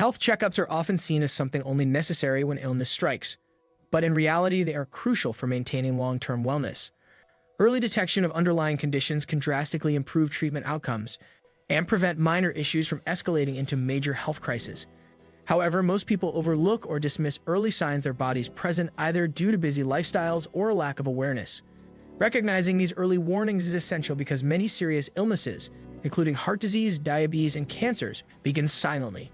Health checkups are often seen as something only necessary when illness strikes, but in reality, they are crucial for maintaining long-term wellness. Early detection of underlying conditions can drastically improve treatment outcomes and prevent minor issues from escalating into major health crises. However, most people overlook or dismiss early signs their bodies present either due to busy lifestyles or a lack of awareness. Recognizing these early warnings is essential because many serious illnesses, including heart disease, diabetes, and cancers, begin silently.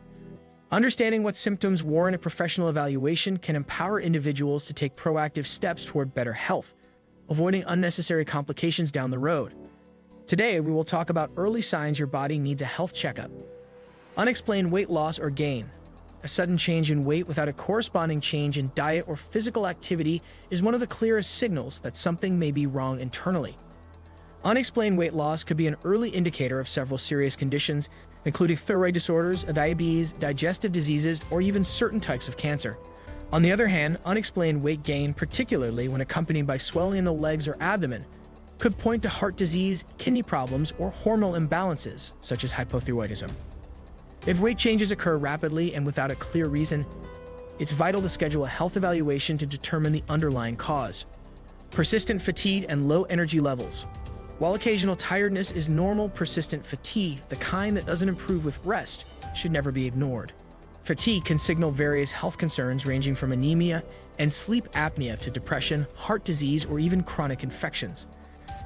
Understanding what symptoms warrant a professional evaluation can empower individuals to take proactive steps toward better health, avoiding unnecessary complications down the road. Today, we will talk about early signs your body needs a health checkup. Unexplained weight loss or gain. A sudden change in weight without a corresponding change in diet or physical activity is one of the clearest signals that something may be wrong internally. Unexplained weight loss could be an early indicator of several serious conditions, including thyroid disorders, diabetes, digestive diseases, or even certain types of cancer. On the other hand, unexplained weight gain, particularly when accompanied by swelling in the legs or abdomen, could point to heart disease, kidney problems, or hormonal imbalances, such as hypothyroidism. If weight changes occur rapidly and without a clear reason, it's vital to schedule a health evaluation to determine the underlying cause. Persistent fatigue and low energy levels. While occasional tiredness is normal, persistent fatigue, the kind that doesn't improve with rest, should never be ignored. Fatigue can signal various health concerns ranging from anemia and sleep apnea to depression, heart disease, or even chronic infections.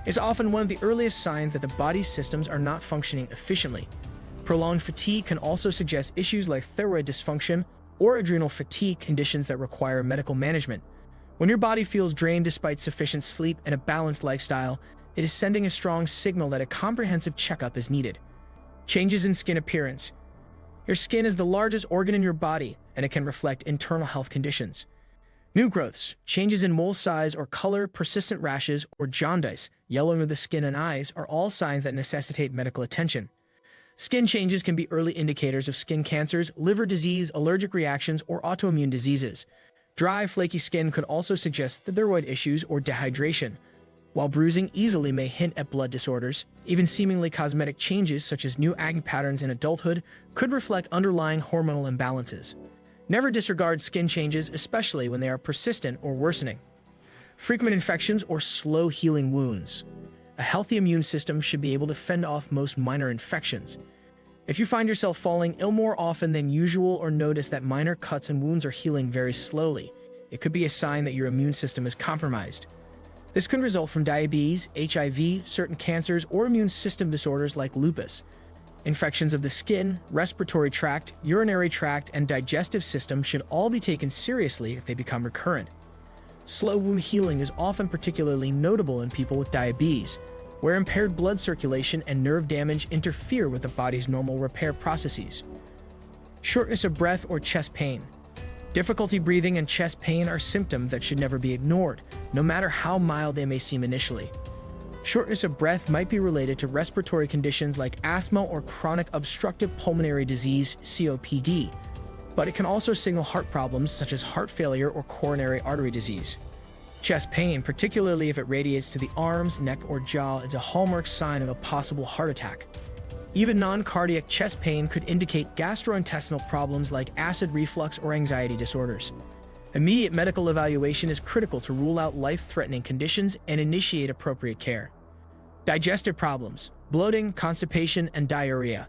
It's often one of the earliest signs that the body's systems are not functioning efficiently. Prolonged fatigue can also suggest issues like thyroid dysfunction or adrenal fatigue, conditions that require medical management. When your body feels drained despite sufficient sleep and a balanced lifestyle, it is sending a strong signal that a comprehensive checkup is needed. Changes in skin appearance. Your skin is the largest organ in your body, and it can reflect internal health conditions. New growths, changes in mole size or color, persistent rashes, or jaundice, yellowing of the skin and eyes are all signs that necessitate medical attention. Skin changes can be early indicators of skin cancers, liver disease, allergic reactions, or autoimmune diseases. Dry, flaky skin could also suggest thyroid issues or dehydration, while bruising easily may hint at blood disorders. Even seemingly cosmetic changes such as new acne patterns in adulthood could reflect underlying hormonal imbalances. Never disregard skin changes, especially when they are persistent or worsening. Frequent infections or slow healing wounds. A healthy immune system should be able to fend off most minor infections. If you find yourself falling ill more often than usual or notice that minor cuts and wounds are healing very slowly, it could be a sign that your immune system is compromised. This can result from diabetes, HIV, certain cancers, or immune system disorders like lupus. Infections of the skin, respiratory tract, urinary tract, and digestive system should all be taken seriously if they become recurrent. Slow wound healing is often particularly notable in people with diabetes, where impaired blood circulation and nerve damage interfere with the body's normal repair processes. Shortness of breath or chest pain. Difficulty breathing and chest pain are symptoms that should never be ignored, no matter how mild they may seem initially. Shortness of breath might be related to respiratory conditions like asthma or chronic obstructive pulmonary disease, COPD, but it can also signal heart problems such as heart failure or coronary artery disease. Chest pain, particularly if it radiates to the arms, neck, or jaw, is a hallmark sign of a possible heart attack. Even non-cardiac chest pain could indicate gastrointestinal problems like acid reflux or anxiety disorders. Immediate medical evaluation is critical to rule out life-threatening conditions and initiate appropriate care. Digestive problems, bloating, constipation, and diarrhea.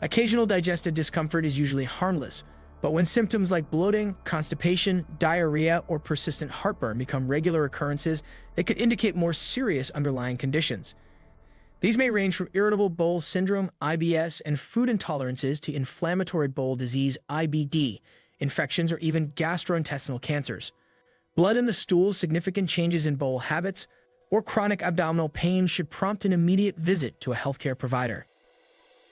Occasional digestive discomfort is usually harmless, but when symptoms like bloating, constipation, diarrhea, or persistent heartburn become regular occurrences, they could indicate more serious underlying conditions. These may range from irritable bowel syndrome, IBS, and food intolerances to inflammatory bowel disease, IBD, infections, or even gastrointestinal cancers. Blood in the stool, significant changes in bowel habits, or chronic abdominal pain should prompt an immediate visit to a healthcare provider.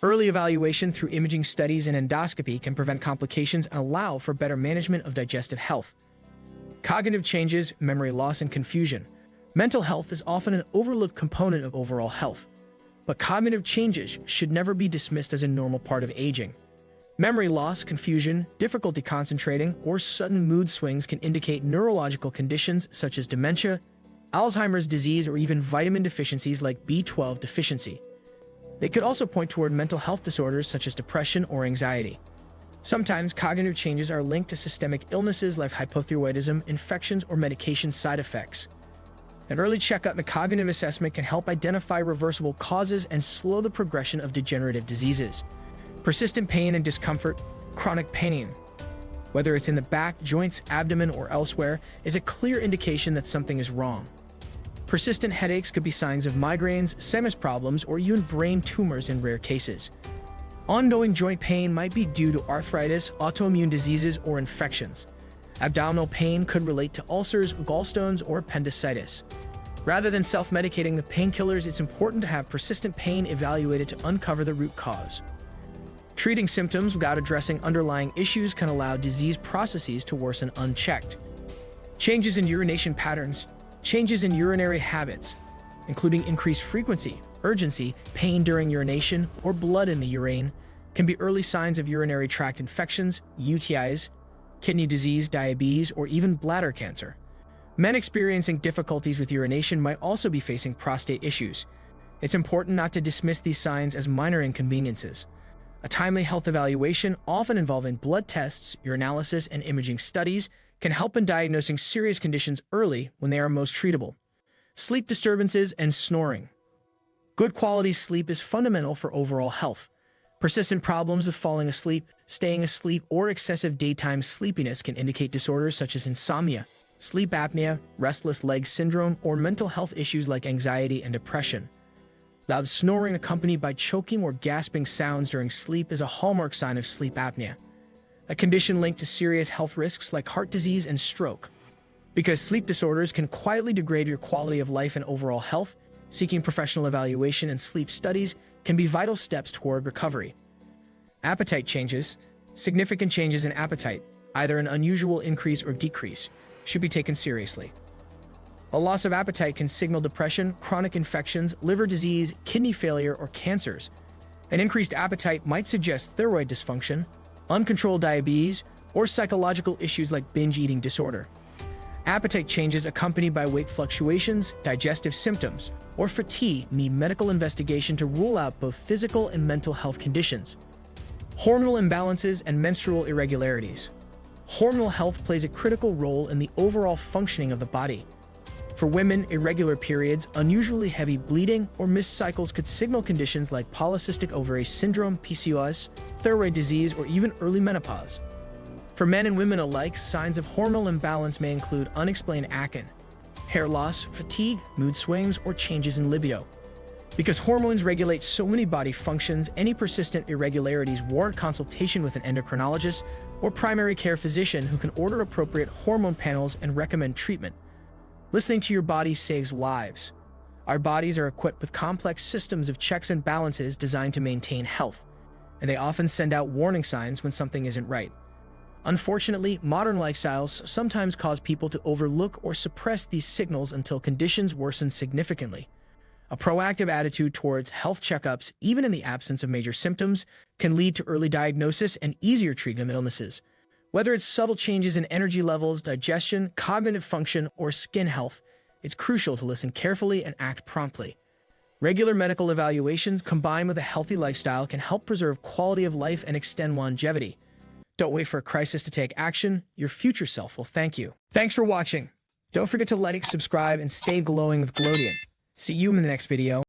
Early evaluation through imaging studies and endoscopy can prevent complications and allow for better management of digestive health. Cognitive changes, memory loss, and confusion. Mental health is often an overlooked component of overall health, but cognitive changes should never be dismissed as a normal part of aging. Memory loss, confusion, difficulty concentrating, or sudden mood swings can indicate neurological conditions such as dementia, Alzheimer's disease, or even vitamin deficiencies like B12 deficiency. They could also point toward mental health disorders such as depression or anxiety. Sometimes cognitive changes are linked to systemic illnesses like hypothyroidism, infections, or medication side effects. An early checkup and cognitive assessment can help identify reversible causes and slow the progression of degenerative diseases. Persistent pain and discomfort, chronic pain, whether it's in the back, joints, abdomen, or elsewhere, is a clear indication that something is wrong. Persistent headaches could be signs of migraines, sinus problems, or even brain tumors in rare cases. Ongoing joint pain might be due to arthritis, autoimmune diseases, or infections. Abdominal pain could relate to ulcers, gallstones, or appendicitis. Rather than self-medicating the painkillers, it's important to have persistent pain evaluated to uncover the root cause. Treating symptoms without addressing underlying issues can allow disease processes to worsen unchecked. Changes in urination patterns, changes in urinary habits, including increased frequency, urgency, pain during urination, or blood in the urine, can be early signs of urinary tract infections, UTIs, kidney disease, diabetes, or even bladder cancer. Men experiencing difficulties with urination might also be facing prostate issues. It's important not to dismiss these signs as minor inconveniences. A timely health evaluation, often involving blood tests, urinalysis, and imaging studies, can help in diagnosing serious conditions early when they are most treatable. Sleep disturbances and snoring. Good quality sleep is fundamental for overall health. Persistent problems with falling asleep, staying asleep, or excessive daytime sleepiness can indicate disorders such as insomnia, sleep apnea, restless leg syndrome, or mental health issues like anxiety and depression. Loud snoring accompanied by choking or gasping sounds during sleep is a hallmark sign of sleep apnea, a condition linked to serious health risks like heart disease and stroke. Because sleep disorders can quietly degrade your quality of life and overall health, seeking professional evaluation and sleep studies can be vital steps toward recovery. Appetite changes. Significant changes in appetite, either an unusual increase or decrease, should be taken seriously. A loss of appetite can signal depression, chronic infections, liver disease, kidney failure, or cancers. An increased appetite might suggest thyroid dysfunction, uncontrolled diabetes, or psychological issues like binge eating disorder. Appetite changes accompanied by weight fluctuations, digestive symptoms, or fatigue need medical investigation to rule out both physical and mental health conditions. Hormonal imbalances and menstrual irregularities. Hormonal health plays a critical role in the overall functioning of the body. For women, irregular periods, unusually heavy bleeding, or missed cycles could signal conditions like polycystic ovary syndrome, PCOS, thyroid disease, or even early menopause. For men and women alike, signs of hormonal imbalance may include unexplained acne, hair loss, fatigue, mood swings, or changes in libido. Because hormones regulate so many body functions, any persistent irregularities warrant consultation with an endocrinologist or primary care physician who can order appropriate hormone panels and recommend treatment. Listening to your body saves lives. Our bodies are equipped with complex systems of checks and balances designed to maintain health, and they often send out warning signs when something isn't right. Unfortunately, modern lifestyles sometimes cause people to overlook or suppress these signals until conditions worsen significantly. A proactive attitude towards health checkups, even in the absence of major symptoms, can lead to early diagnosis and easier treatment of illnesses. Whether it's subtle changes in energy levels, digestion, cognitive function, or skin health, it's crucial to listen carefully and act promptly. Regular medical evaluations combined with a healthy lifestyle can help preserve quality of life and extend longevity. Don't wait for a crisis to take action. Your future self will thank you. Thanks for watching. Don't forget to like, subscribe, and stay glowing with Glowdian. See you in the next video.